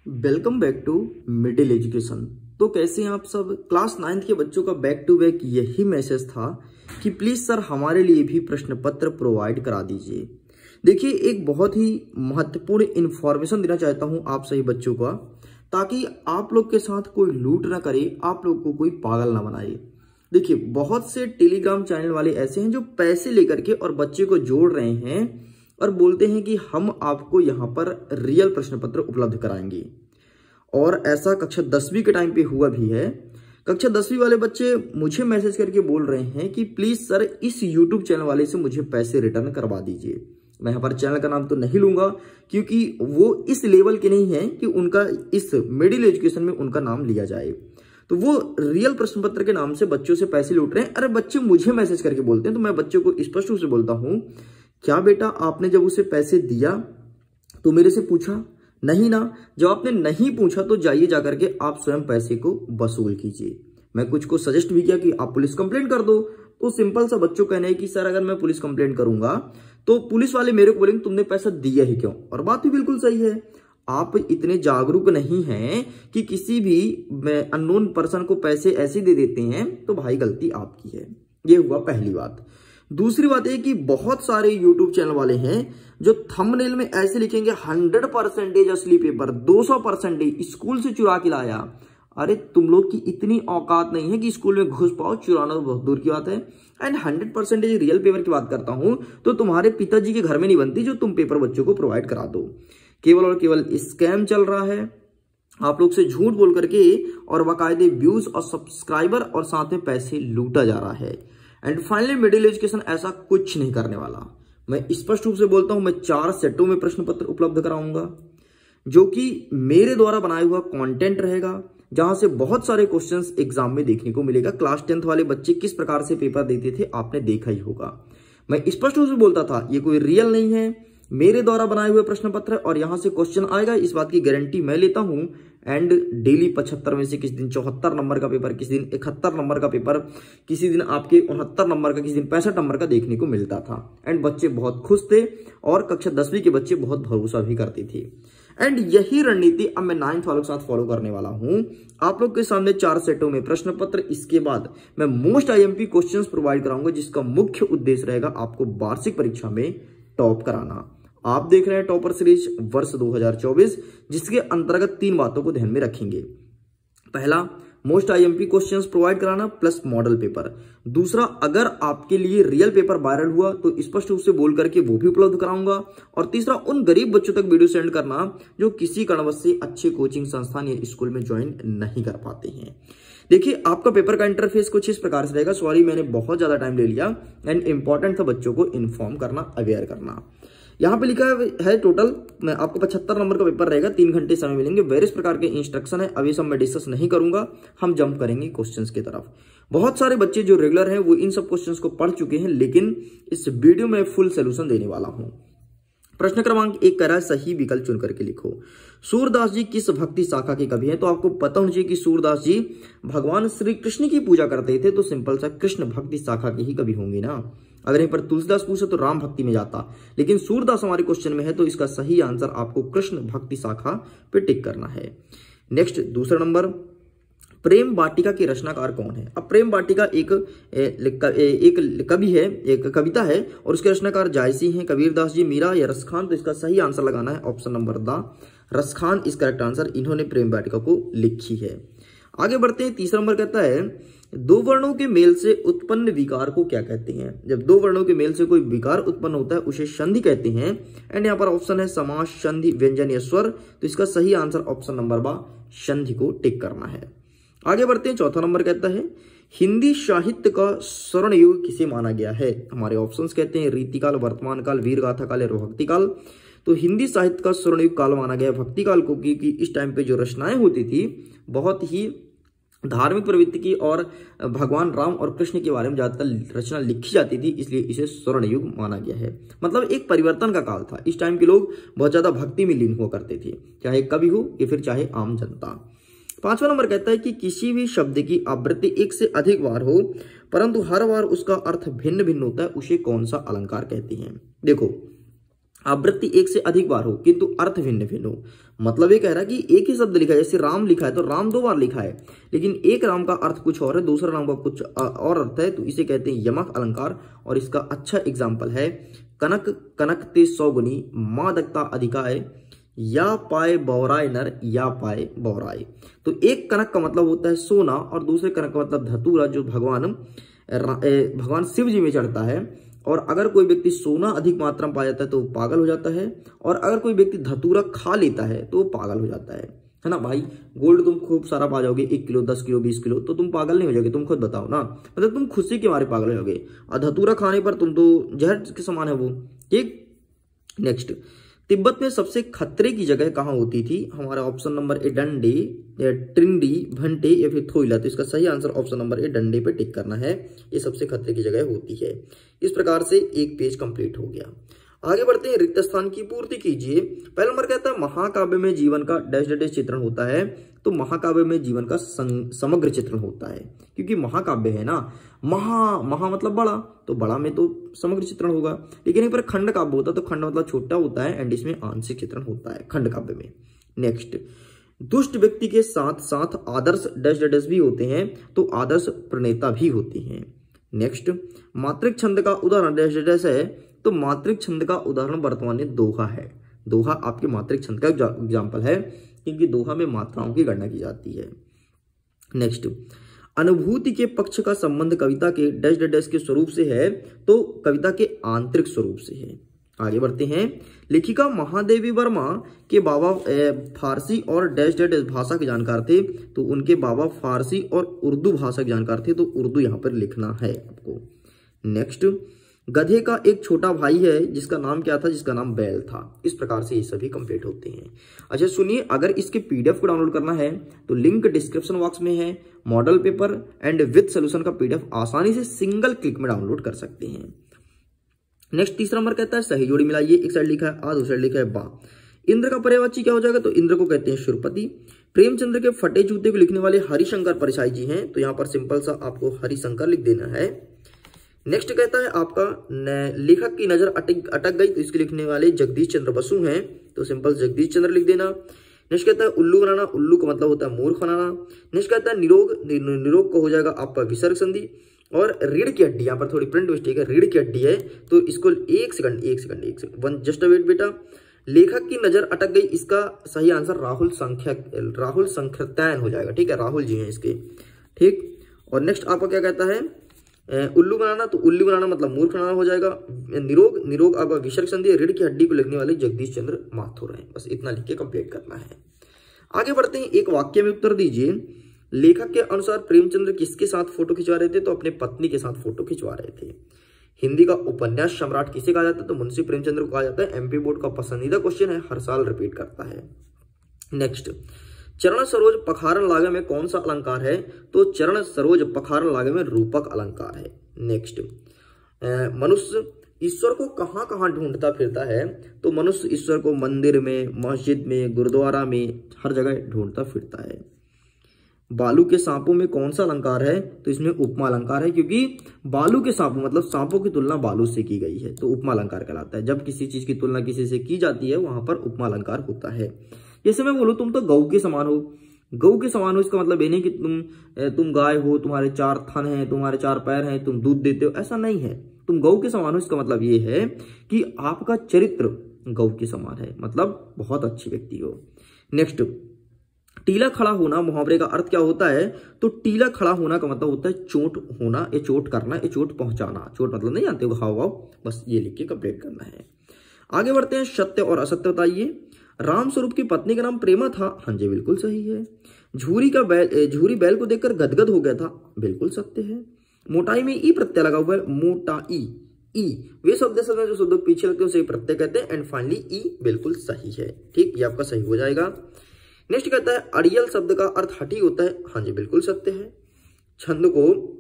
Welcome back to middle education. तो कैसे हैं आप सब। क्लास 9th के बच्चों का बैक टू बैक यही मैसेज था कि प्लीज सर हमारे लिए भी प्रश्न पत्र प्रोवाइड करा दीजिए। देखिए, एक बहुत ही महत्वपूर्ण इंफॉर्मेशन देना चाहता हूं आप सभी बच्चों का, ताकि आप लोग के साथ कोई लूट ना करे, आप लोग को कोई पागल ना बनाए। देखिए, बहुत से टेलीग्राम चैनल वाले ऐसे हैं जो पैसे लेकर के और बच्चे को जोड़ रहे हैं और बोलते हैं कि हम आपको यहां पर रियल प्रश्न पत्र उपलब्ध कराएंगे। और ऐसा कक्षा 10वीं के टाइम पे हुआ भी है। कक्षा 10वीं वाले बच्चे मुझे मैसेज करके बोल रहे हैं कि प्लीज सर इस यूट्यूब चैनल वाले से मुझे पैसे रिटर्न करवा दीजिए। मैं यहाँ पर चैनल का नाम तो नहीं लूंगा, क्योंकि वो इस लेवल के नहीं है कि उनका इस मिडिल एजुकेशन में उनका नाम लिया जाए। तो वो रियल प्रश्न पत्र के नाम से बच्चों से पैसे लूट रहे हैं। अरे बच्चे मुझे मैसेज करके बोलते हैं, तो मैं बच्चों को स्पष्ट रूप से बोलता हूं, क्या बेटा आपने जब उसे पैसे दिया तो मेरे से पूछा नहीं ना? जब आपने नहीं पूछा तो जाइए जाकर के आप स्वयं पैसे को वसूल कीजिए। मैं कुछ को सजेस्ट भी किया कि आप पुलिस कंप्लेंट कर दो, तो सिंपल सा बच्चों कहना है कि सर अगर मैं पुलिस कंप्लेंट करूंगा तो पुलिस वाले मेरे को बोलेंगे तुमने पैसा दिया ही क्यों। और बात भी बिल्कुल सही है। आप इतने जागरूक नहीं हैं कि किसी भी अननोन पर्सन को पैसे ऐसे दे देते हैं, तो भाई गलती आपकी है। ये हुआ पहली बात। दूसरी बात है कि बहुत सारे यूट्यूब चैनल वाले हैं जो थंबनेल में ऐसे लिखेंगे 100% असली पेपर, 200% स्कूल से चुरा के लाया। अरे तुम लोग की इतनी औकात नहीं है कि स्कूल में घुस पाओ, चुराना तो बहुत दूर की बात है। एंड 100% रियल पेपर की बात करता हूं तो तुम्हारे पिताजी के घर में नहीं बनती जो तुम पेपर बच्चों को प्रोवाइड करा दो। केवल और केवल स्कैम चल रहा है, आप लोग से झूठ बोल करके और बाकायदे व्यूज और सब्सक्राइबर और साथ में पैसे लूटा जा रहा है। एंड फाइनली मिडिल एजुकेशन ऐसा कुछ नहीं करने वाला। मैं स्पष्ट रूप से बोलता हूं, मैं 4 सेटों में प्रश्न पत्र उपलब्ध कराऊंगा, जो कि मेरे द्वारा बनाया हुआ कंटेंट रहेगा, जहां से बहुत सारे क्वेश्चंस एग्जाम में देखने को मिलेगा। क्लास 10th वाले बच्चे किस प्रकार से पेपर देते थे आपने देखा ही होगा। मैं स्पष्ट रूप से बोलता था ये कोई रियल नहीं है, मेरे द्वारा बनाए हुए प्रश्न पत्र, और यहां से क्वेश्चन आएगा, इस बात की गारंटी मैं लेता हूं। एंड डेली 75 में से किसी दिन 74 नंबर का पेपर, किसी दिन 71 नंबर का पेपर, किसी दिन आपके 69 नंबर का, किसी दिन 65 नंबर का देखने को मिलता था। एंड बच्चे बहुत खुश थे और कक्षा 10वीं के बच्चे बहुत भरोसा भी करते थे। एंड यही रणनीति अब मैं 9th वालों के साथ फॉलो करने वाला हूं। आप लोग के सामने 4 सेटों में प्रश्न पत्र, इसके बाद मैं मोस्ट IMP क्वेश्चंस प्रोवाइड कराऊंगा, जिसका मुख्य उद्देश्य रहेगा आपको वार्षिक परीक्षा में टॉप कराना। आप देख रहे हैं टॉपर सीरीज वर्ष 2024, जिसके अंतर्गत 3 बातों को ध्यान में रखेंगे। पहला, मोस्ट IMP क्वेश्चंस प्रोवाइड कराना प्लस मॉडल पेपर। दूसरा, अगर आपके लिए रियल पेपर वायरल हुआ तो स्पष्ट रूप से बोल करके वो भी उपलब्ध कराऊंगा। और तीसरा, उन गरीब बच्चों तक वीडियो सेंड करना जो किसी कारणवश से अच्छे कोचिंग संस्थान या स्कूल में ज्वाइन नहीं कर पाते हैं। देखिए, आपका पेपर का इंटरफेस कुछ इस प्रकार से रहेगा। सॉरी मैंने बहुत ज्यादा टाइम ले लिया, एंड इंपॉर्टेंट था बच्चों को इन्फॉर्म करना, अवेयर करना। यहाँ पे लिखा है टोटल मैं आपको 75 नंबर का पेपर रहेगा, 3 घंटे समय मिलेंगे। वेरियस प्रकार के इंस्ट्रक्शन है, अभी सब मैं डिस्कस नहीं करूंगा, हम जंप करेंगे क्वेश्चंस की तरफ। बहुत सारे बच्चे जो रेगुलर हैं वो इन सब क्वेश्चंस को पढ़ चुके हैं, लेकिन इस वीडियो में फुल सोल्यूशन देने वाला हूं। प्रश्न क्रमांक 1 कह रहा है सही विकल्प चुन करके लिखो। सूरदास जी किस भक्ति शाखा के कवि हैं? तो आपको पता होना चाहिए कि सूरदास जी भगवान श्री कृष्ण की पूजा करते थे, तो सिंपल सा कृष्ण भक्ति शाखा के ही कवि होंगे ना। अगर यहीं पर तुलसीदास पूछे तो राम भक्ति में जाता, लेकिन सूरदास हमारे क्वेश्चन में है, तो इसका सही आंसर आपको कृष्ण भक्ति शाखा पे टिक करना है। नेक्स्ट, दूसरा नंबर, प्रेम वाटिका के रचनाकार कौन है? अब प्रेम वाटिका एक कवि है, एक कविता है, और उसके रचनाकार जायसी हैं, कबीरदास जी, मीरा या रसखान। तो इसका सही आंसर लगाना है ऑप्शन नंबर द, रसखान इस करेक्ट आंसर। इन्होंने प्रेम वाटिका को लिखी है। आगे बढ़ते हैं। तीसरा नंबर कहता है 2 वर्णों के मेल से उत्पन्न विकार को क्या कहते हैं? जब 2 वर्णों के मेल से कोई विकार उत्पन्न होता है उसे संधि कहते हैं। एंड यहाँ पर ऑप्शन है समास, संधि, व्यंजन या स्वर। तो इसका सही आंसर ऑप्शन नंबर बा, संधि को टिक करना है। आगे बढ़ते हैं। चौथा नंबर कहता है हिंदी साहित्य का स्वर्ण युग किसे माना गया है? हमारे ऑप्शंस कहते हैं रीतिकाल, वर्तमान काल, वीर गाथा काल या भक्ति काल। तो हिंदी साहित्य का स्वर्ण युग काल माना गया भक्ति काल को, क्योंकि इस टाइम पे जो रचनाएं होती थी बहुत ही धार्मिक प्रवृत्ति की और भगवान राम और कृष्ण के बारे में ज्यादातर रचना लिखी जाती थी, इसलिए इसे स्वर्ण युग माना गया है। मतलब एक परिवर्तन का काल था। इस टाइम के लोग बहुत ज्यादा भक्ति में लीन हुआ करते थे, चाहे कवि हो या फिर चाहे आम जनता। 5वां नंबर कहता है कि किसी भी शब्द की आवृत्ति 1 से अधिक बार हो परंतु हर बार उसका अर्थ भिन्न भिन्न होता है, उसे कौन सा अलंकार कहते हैं? देखो, आवृत्ति एक से अधिक बार हो किंतु अर्थ भिन्न भिन्न हो। मतलब ये कह रहा है कि एक ही शब्द लिखा है, जैसे राम लिखा है तो राम 2 बार लिखा है, लेकिन एक राम का अर्थ कुछ और है, दूसरा राम का कुछ और अर्थ है, तो इसे कहते हैं यमक अलंकार। और इसका अच्छा एग्जाम्पल है कनक कनकते 100 गुनी, माँ दत्ता अधिकाय, या पाए बौराय नर, या पाए बौराय। तो एक कनक का मतलब होता है सोना और दूसरे कनक का मतलब धतूरा, जो भगवान शिव जी में चढ़ता है। और अगर कोई व्यक्ति सोना अधिक मात्रा में पा जाता है तो वो पागल हो जाता है, और अगर कोई व्यक्ति धतूरा खा लेता है तो वो पागल हो जाता है ना भाई। गोल्ड तुम खूब सारा पा जाओगे, 1 किलो 10 किलो 20 किलो, तो तुम पागल नहीं हो जाओगे, तुम खुद बताओ ना, मतलब तुम खुशी के मारे पागल हो जाओगे। और धतूरा खाने पर तुम तो जहर के समान है वो। ठीक, नेक्स्ट, तिब्बत में सबसे खतरे की जगह कहाँ होती थी? हमारा ऑप्शन नंबर ए डंडे, ट्रिंडी, भंटे या फिर थोइला। तो इसका सही आंसर ऑप्शन नंबर ए डंडे पे टिक करना है, ये सबसे खतरे की जगह होती है। इस प्रकार से एक पेज कंप्लीट हो गया। आगे बढ़ते हैं, रिक्त स्थान की पूर्ति कीजिए। पहला नंबर कहता है महाकाव्य में जीवन का डैश डैश चित्रण होता है। तो महाकाव्य में जीवन का समग्र चित्रण होता है, क्योंकि महाकाव्य है ना, महा मतलब बड़ा, तो बड़ा में तो समग्र चित्रण होगा। लेकिन एक बार खंड काव्य होता है तो खंड मतलब छोटा होता है, एंड इसमें आंशिक चित्रण होता है खंड काव्य में। नेक्स्ट, दुष्ट व्यक्ति के साथ साथ आदर्श डैश डैश भी होते हैं, तो आदर्श प्रणेता भी होते हैं। नेक्स्ट, मात्रिक छंद का उदाहरण डैश डैश है, तो मात्रिक छंद का उदाहरण वर्तमान में दोहा है। दोहा आपके मात्रिक छंद का एग्जाम्पल है, क्योंकि दोहा में मात्राओं की गणना की जाती है। नेक्स्ट, अनुभूति के पक्ष का संबंध कविता के डैश डैश के स्वरूप से है, तो कविता के आंतरिक स्वरूप से है। आगे बढ़ते हैं, लेखिका महादेवी वर्मा के बाबा फारसी और डैश डैश भाषा के जानकार थे, तो उनके बाबा फारसी और उर्दू भाषा के जानकार थे, तो उर्दू यहाँ पर लिखना है आपको। नेक्स्ट, गधे का एक छोटा भाई है जिसका नाम क्या था? जिसका नाम बैल था। इस प्रकार से ये सभी कंप्लीट होते हैं। अच्छा सुनिए, अगर इसके पीडीएफ को डाउनलोड करना है तो लिंक डिस्क्रिप्शन बॉक्स में है। Model paper and with solution का पीडीएफ आसानी से सिंगल क्लिक में डाउनलोड कर सकते हैं। नेक्स्ट, तीसरा नंबर कहता है सही जोड़ी मिलाइए। एक साइड लिखा है आ, दूसरी साइड लिखा है बा। इंद्र का पर्यायवाची क्या हो जाएगा? तो इंद्र को कहते हैं शुरपति। प्रेमचंद्र के फटे जूते को लिखने वाले हरिशंकर परछाई जी हैं, तो यहाँ पर सिंपल सा आपको हरिशंकर लिख देना है। नेक्स्ट कहता है आपका लेखक की नजर अटक गई, तो इसके लिखने वाले जगदीश चंद्र बसु हैं, तो सिंपल जगदीश चंद्र लिख देना। नेक्स्ट कहता है उल्लू बनाना, उल्लू का मतलब होता है मूर्ख बनाना। नेक्स्ट कहता है निरोग, निरोग को हो जाएगा आपका विसर्ग संधि। और रीढ़ की हड्डी, यहाँ पर थोड़ी प्रिंट मिस्टेक है, रीढ़ की हड्डी है, तो इसको एक सेकंड जस्ट वेट बेटा। लेखक की नजर अटक गई, इसका सही आंसर राहुल संख्यातैन हो जाएगा। ठीक है, राहुल जी हैं इसके। ठीक, और नेक्स्ट आपका क्या कहता है उल्लू बनाना, तो उल्लू बनाना मतलब मूर्ख बनाना हो जाएगा। निरोग, निरोग आपका विसर्ग संधि, रीढ़ की हड्डी को लिखने वाले जगदीश चंद्र माथुर हैं। बस इतना लिख के कंप्लीट करना है। आगे बढ़ते हैं, एक वाक्य में उत्तर दीजिए। लेखक के अनुसार प्रेमचंद्र किसके साथ फोटो खिंचवा रहे थे? तो अपने पत्नी के साथ फोटो खिंचवा रहे थे। हिंदी का उपन्यास सम्राट किसे कहा जाता है? तो मुंशी प्रेमचंद्र को कहा जाता है। एमपी बोर्ड का पसंदीदा क्वेश्चन है, हर साल रिपीट करता है। नेक्स्ट, चरण सरोज पखारन लागे में कौन सा अलंकार है? तो चरण सरोज पखारन लागे में रूपक अलंकार है। नेक्स्ट, मनुष्य ईश्वर को कहां कहां ढूंढता फिरता है? तो मनुष्य ईश्वर को मंदिर में, मस्जिद में, गुरुद्वारा में, हर जगह ढूंढता फिरता है। बालू के सांपों में कौन सा अलंकार है? तो इसमें उपमा अलंकार है, क्योंकि बालू के सांपों मतलब सांपों की तुलना बालू से की गई है, तो उपमा अलंकार कहलाता है। जब किसी चीज की तुलना किसी से की जाती है वहां पर उपमा अलंकार होता है। जैसे मैं बोलूं तुम तो गऊ के समान हो, गऊ के समान हो, इसका मतलब ये नहीं कि तुम गाय हो, तुम्हारे 4 थन हैं, तुम्हारे 4 पैर हैं, तुम दूध देते हो, ऐसा नहीं है। तुम गऊ के समान हो, इसका मतलब ये है कि आपका चरित्र गऊ के समान है, मतलब बहुत अच्छे व्यक्ति हो। नेक्स्ट, टीला खड़ा होना मुहावरे का अर्थ क्या होता है? तो टीला खड़ा होना का मतलब होता है चोट होना, ये चोट करना, ये चोट पहुंचाना। चोट मतलब नहीं जानते हो, घाव वाव, बस ये लिख के कंप्लीट करना है। आगे बढ़ते हैं, सत्य और असत्य बताइए। राम स्वरूप की पत्नी का नाम प्रेमा था। हाँ जी, बिल्कुल सही है। झूरी बैल को देखकर गदगद हो गया था। बिल्कुल सत्य है। मोटाई में ई प्रत्यय लगा हुआ है, मोटाई, ई वे शब्द जो शब्द पीछे लगते हैं उसे प्रत्यय कहते हैं। एंड फाइनली ई बिल्कुल सही है। ठीक, ये आपका सही हो जाएगा। नेक्स्ट कहता है अड़ियल शब्द का अर्थ हठी होता है। हाँ जी, बिल्कुल सत्य है। छंद को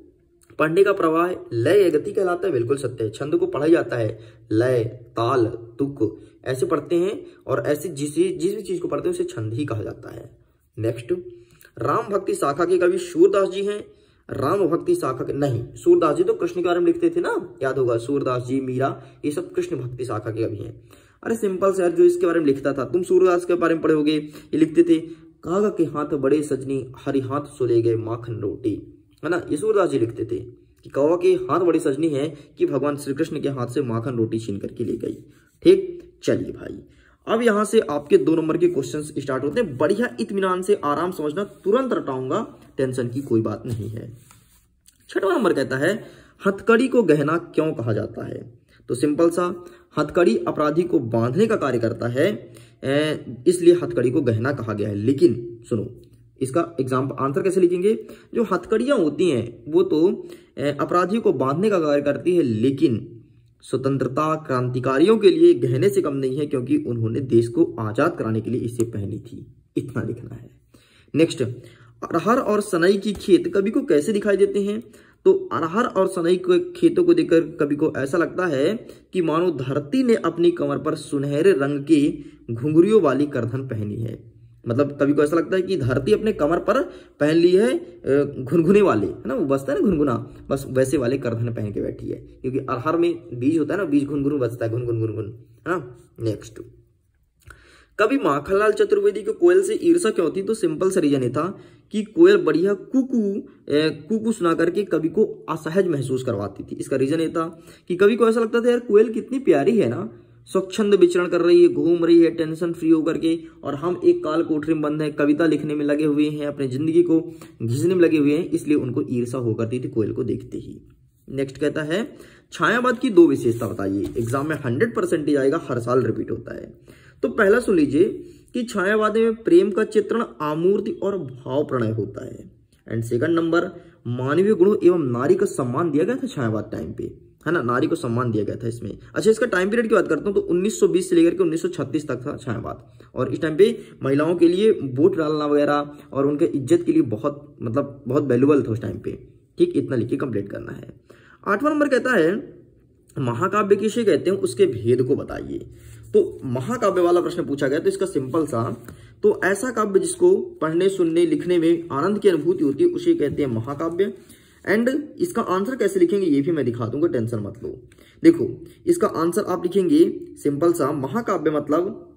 पढ़ने का प्रवाह लय गति कहलाता है। बिल्कुल सत्य है। छंद को पढ़ा जाता है, लय, ताल, तुक ऐसे पढ़ते हैं, और ऐसे जिस भी चीज को पढ़ते हैं उसे छंद ही कहा जाता है। नेक्स्ट, राम भक्ति शाखा के कवि सूरदास जी हैं। राम भक्ति शाखा के नहीं, सूरदास जी तो कृष्ण के बारे में लिखते थे ना, याद होगा, सूरदास जी, मीरा, ये सब कृष्ण भक्ति शाखा के कवि हैं। अरे सिंपल से यार, जो इसके बारे में लिखता था, तुम सूरदास के बारे में पढ़े होगे, ये लिखते थे कागा के हाथ बड़े सजनी हरि हाथ सुले गए माखन रोटी, है ना। ये सूरदास जी लिखते थे कि कौवा के हाथ बड़ी सजनी है कि भगवान श्री कृष्ण के हाथ से माखन रोटी छीन करके ले गई। ठीक, चलिए भाई, अब यहां से आपके 2 नंबर के क्वेश्चंस स्टार्ट होते हैं। बढ़िया इत्मीनान से आराम समझना, तुरंत रटाऊंगा, टेंशन की कोई बात नहीं है। 6वां नंबर कहता है हथकड़ी को गहना क्यों कहा जाता है। तो सिंपल सा, हथकड़ी अपराधी को बांधने का कार्य करता है, इसलिए हथकड़ी को गहना कहा गया है। लेकिन सुनो, इसका एग्जाम्पल आंसर कैसे लिखेंगे। जो हथकड़ियां होती हैं वो तो अपराधियों को बांधने का कार्य करती है, लेकिन स्वतंत्रता क्रांतिकारियों के लिए गहने से कम नहीं है, क्योंकि उन्होंने देश को आजाद कराने के लिए इसे पहनी थी। इतना लिखना है। नेक्स्ट, अरहर और सनई की खेत कवि को कैसे दिखाई देते हैं। तो अरहर और सनई के खेतों को देखकर कवि को ऐसा लगता है कि मानो धरती ने अपनी कमर पर सुनहरे रंग की घुंघरियों वाली करधन पहनी है। मतलब कवि को ऐसा लगता है कि धरती अपने कमर पर पहन ली है घुनघुने वाले, है ना, वो बसता है ना घुनघुना, बस वैसे वाले करधन पहन के बैठी है, क्योंकि अरहर में बीज होता है ना, बीज घुनघुन बसता है, घुनघुन घुनघुन, है ना। नेक्स्ट, कवि माखनलाल चतुर्वेदी को कोयल से ईर्षा क्यों थी। तो सिंपल सा रीजन ये था कि कोयल बढ़िया कुकू सुना करके कवि को असहज महसूस करवाती थी। इसका रीजन ये था कि कवि को ऐसा लगता था यार कोयल कितनी प्यारी है ना, स्वच्छंद विचरण कर रही है, घूम रही है टेंशन फ्री होकर के, और हम एक काल कोठरी में बंद है, कविता लिखने में लगे हुए हैं, अपनी जिंदगी को घिसने में लगे हुए हैं, इसलिए उनको ईर्षा हो करती थी कोयल को देखते ही। नेक्स्ट कहता है छायावाद की 2 विशेषता बताइए। एग्जाम में 100% आएगा, हर साल रिपीट होता है। तो पहला सुन लीजिए कि छायावाद में प्रेम का चित्रण आमूर्ति और भाव प्रणय होता है। एंड सेकंड नंबर, मानवीय गुणों एवं नारी का सम्मान दिया गया था छायावाद टाइम पे, है ना, नारी को सम्मान दिया गया था इसमें। अच्छा, इसका टाइम पीरियड की बात करता हूं तो 1920 से लेकर के 1936 तक था छायावाद, और इस टाइम पे महिलाओं के लिए वोट डालना वगैरह और उनके इज्जत के लिए बहुत वैल्यूबल था उस टाइम पे। ठीक, इतना लिख के कंप्लीट करना है। 8वां नंबर कहता है महाकाव्य किसे कहते हैं, उसके भेद को बताइए। तो महाकाव्य वाला प्रश्न पूछा गया, तो इसका सिंपल सा, तो ऐसा काव्य जिसको पढ़ने सुनने लिखने में आनंद की अनुभूति होती है उसे कहते हैं महाकाव्य। एंड इसका आंसर कैसे लिखेंगे ये भी मैं दिखा दूंगा, टेंशन मत लो। देखो, इसका आंसर आप लिखेंगे सिंपल सा, महाकाव्य मतलब